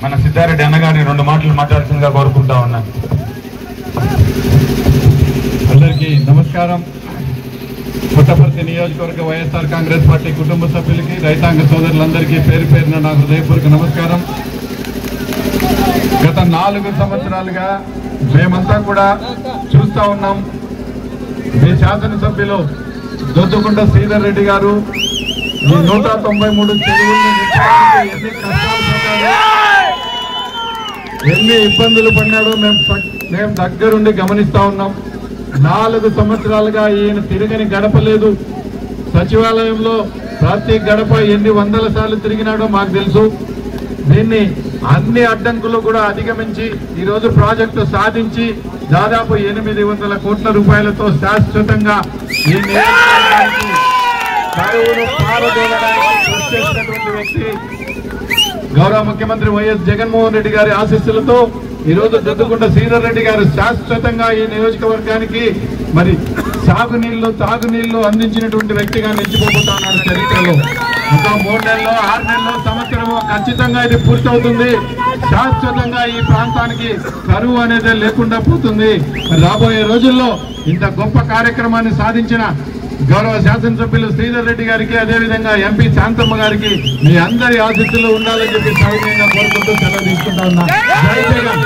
మన సిద్ధారెడ్డి అన్నగారిని 2 మాటలు మాట్లాడాల్సిందిగా కోరుకుంటా ఉన్నాను. అందరికీ నమస్కారం. పుట్టపర్తి నియోజకవర్గ వైఎస్ఆర్ కాంగ్రెస్ పార్టీ కుటుంబ సభ్యులకి, రైతాంగ సోదరులందరికీ పేరు పేరున నా హృదయపూర్వక నమస్కారం. గత 4 సంవత్సరాలుగా మేమంతా కూడా చూస్తా ఉన్నాం. మీ శాసనసభ్యులు దొద్దుకుంట శ్రీధర్ రెడ్డి గారు ఈ 193 చెరువుల్ని నింపడానికి ఎన్ని కష్టాలు పడ్డారో, ఎన్ని ఇబ్బందులు పడినాడో మేము దగ్గరుండి గమనిస్తా ఉన్నాం. 4 సంవత్సరాలుగా ఈయన తిరగని గడప లేదు. సచివాలయంలో ప్రతి గడప ఎన్ని వందల సార్లు తిరిగినాడో మాకు తెలుసు. దీన్ని అన్ని అడ్డంకులు కూడా అధిగమించి ఈరోజు ప్రాజెక్టు సాధించి దాదాపు 800 కోట్ల రూపాయలతో శాశ్వతంగా ఈ నియోజకవర్గానికి కరువును పారదోలడానికి కృషి చేసినటువంటి వ్యక్తి గౌరవ ముఖ్యమంత్రి వైఎస్ జగన్మోహన్ రెడ్డి గారి ఆశీస్సులతో ఈరోజు దొద్దుకుంట శ్రీధర్ రెడ్డి గారు శాశ్వతంగా ఈ నియోజకవర్గానికి మరి సాగునీళ్లు తాగునీళ్లు అందించినటువంటి వ్యక్తిగా నిలిచిపోతా ఉన్నారు చరిత్రలో. ఇంకా 3 నెలల్లో 6 నెలల్లో సంవత్సరము ఖచ్చితంగా ఇది పూర్తవుతుంది. శాశ్వతంగా ఈ ప్రాంతానికి కరువు అనేది లేకుండా పోతుంది. రాబోయే రోజుల్లో ఇంత గొప్ప కార్యక్రమాన్ని సాధించిన గౌరవ శాసనసభ్యులు శ్రీధర్ రెడ్డి గారికి, అదేవిధంగా ఎంపీ శాంతమ్మ గారికి మీ అందరి ఆశీస్సులు ఉండాలని చెప్పి సౌమ్యంగా కోరుకుంటూ సెలవు తీసుకుంటా ఉన్నా. జై జగన్.